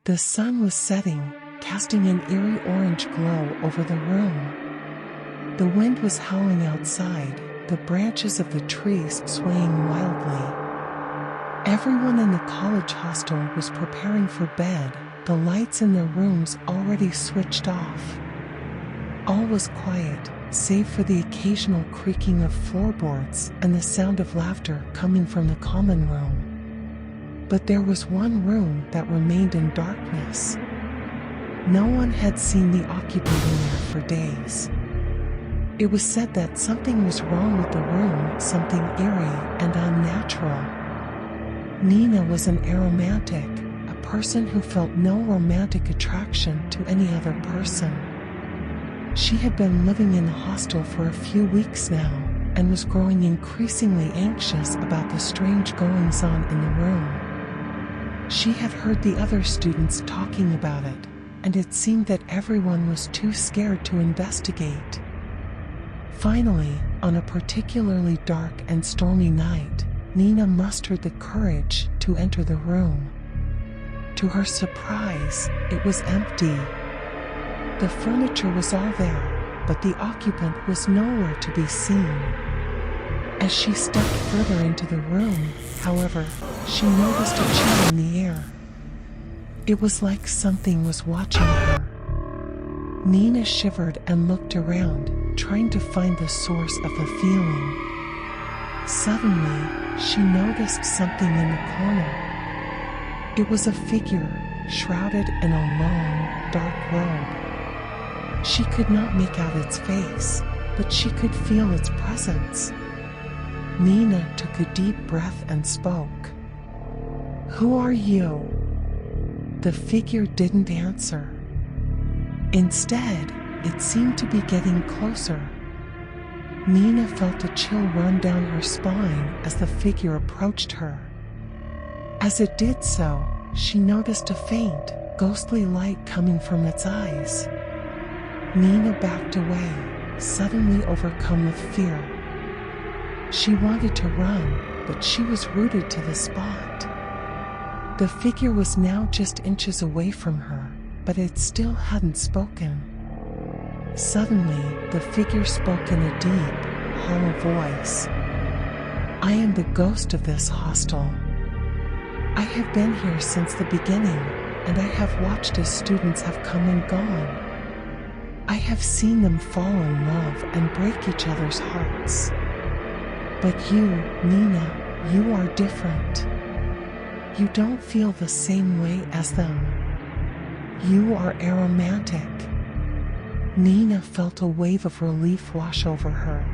The sun was setting, casting an eerie orange glow over the room. The wind was howling outside, the branches of the trees swaying wildly. Everyone in the college hostel was preparing for bed, the lights in their rooms already switched off. All was quiet, save for the occasional creaking of floorboards and the sound of laughter coming from the common room. But there was one room that remained in darkness. No one had seen the occupant in there for days. It was said that something was wrong with the room, something eerie and unnatural. Nina was an aromantic, a person who felt no romantic attraction to any other person. She had been living in the hostel for a few weeks now, and was growing increasingly anxious about the strange goings-on in the room. She had heard the other students talking about it, and it seemed that everyone was too scared to investigate. Finally, on a particularly dark and stormy night, Nina mustered the courage to enter the room. To her surprise, it was empty. The furniture was all there, but the occupant was nowhere to be seen. As she stepped further into the room, however, she noticed a chill in the air. It was like something was watching her. Nina shivered and looked around, trying to find the source of the feeling. Suddenly, she noticed something in the corner. It was a figure, shrouded in a long, dark robe. She could not make out its face, but she could feel its presence. Nina took a deep breath and spoke. "Who are you?" The figure didn't answer. Instead, it seemed to be getting closer. Nina felt a chill run down her spine as the figure approached her. As it did so, she noticed a faint, ghostly light coming from its eyes. Nina backed away, suddenly overcome with fear. She wanted to run, but she was rooted to the spot. The figure was now just inches away from her, but it still hadn't spoken. Suddenly, the figure spoke in a deep, hollow voice. "I am the ghost of this hostel. I have been here since the beginning, and I have watched as students have come and gone. I have seen them fall in love and break each other's hearts. But you, Nina, you are different. You don't feel the same way as them. You are aromantic." Nina felt a wave of relief wash over her.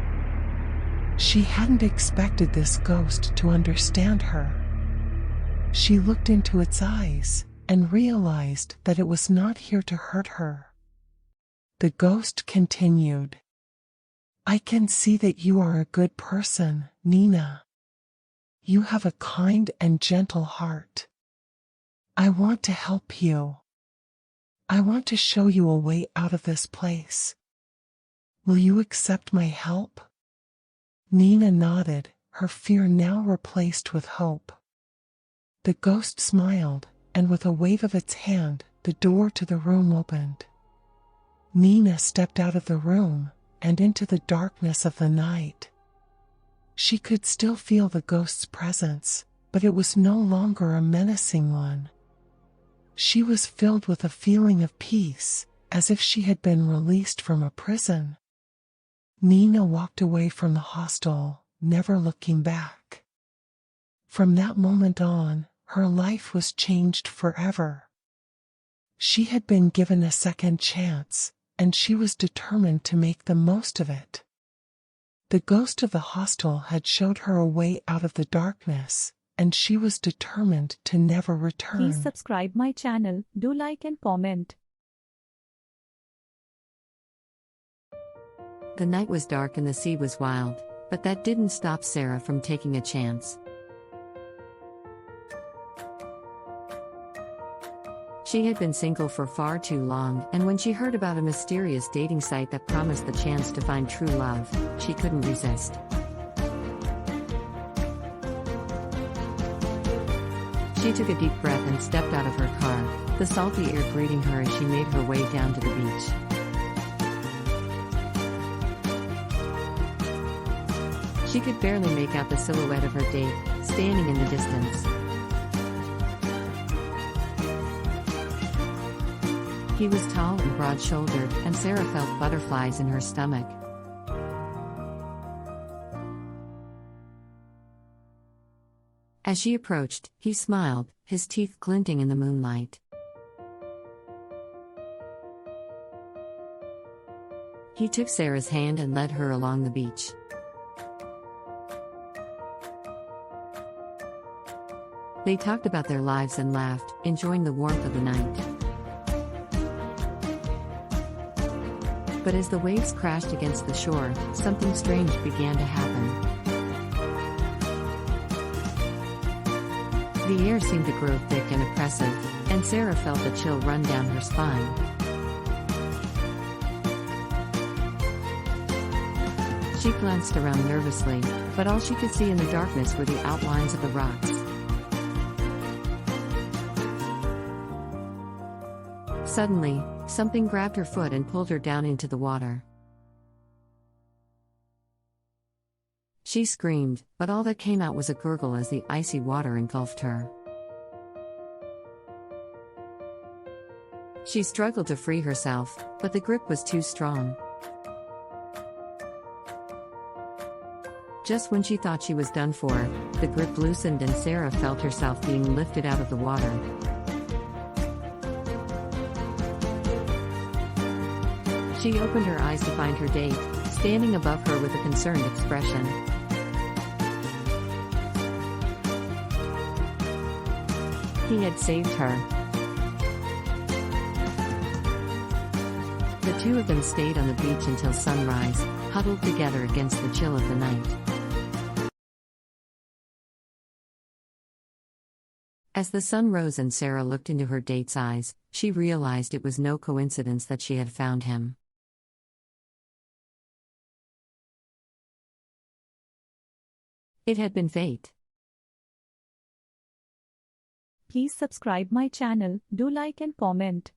She hadn't expected this ghost to understand her. She looked into its eyes and realized that it was not here to hurt her. The ghost continued. "I can see that you are a good person, Nina. You have a kind and gentle heart. I want to help you. I want to show you a way out of this place. Will you accept my help?" Nina nodded, her fear now replaced with hope. The ghost smiled, and with a wave of its hand, the door to the room opened. Nina stepped out of the room and into the darkness of the night. She could still feel the ghost's presence, but it was no longer a menacing one. She was filled with a feeling of peace, as if she had been released from a prison. Nina walked away from the hostel, never looking back. From that moment on, her life was changed forever. She had been given a second chance, and she was determined to make the most of it. The ghost of the hostel had showed her a way out of the darkness, and she was determined to never return. Please subscribe my channel, do like and comment. The night was dark and the sea was wild, but that didn't stop Sarah from taking a chance. She had been single for far too long, and when she heard about a mysterious dating site that promised the chance to find true love, she couldn't resist. She took a deep breath and stepped out of her car. the salty air greeting her as she made her way down to the beach. She could barely make out the silhouette of her date, standing in the distance. He was tall and broad-shouldered, and Sarah felt butterflies in her stomach. As she approached, he smiled, his teeth glinting in the moonlight. He took Sarah's hand and led her along the beach. They talked about their lives and laughed, enjoying the warmth of the night. But as the waves crashed against the shore, something strange began to happen. The air seemed to grow thick and oppressive, and Sarah felt a chill run down her spine. She glanced around nervously, but all she could see in the darkness were the outlines of the rocks. Suddenly, something grabbed her foot and pulled her down into the water. She screamed, but all that came out was a gurgle as the icy water engulfed her. She struggled to free herself, but the grip was too strong. Just when she thought she was done for, the grip loosened and Sarah felt herself being lifted out of the water. She opened her eyes to find her date, standing above her with a concerned expression. He had saved her. The two of them stayed on the beach until sunrise, huddled together against the chill of the night. As the sun rose and Sarah looked into her date's eyes, she realized it was no coincidence that she had found him. It had been fate. Please subscribe my channel, do like and comment.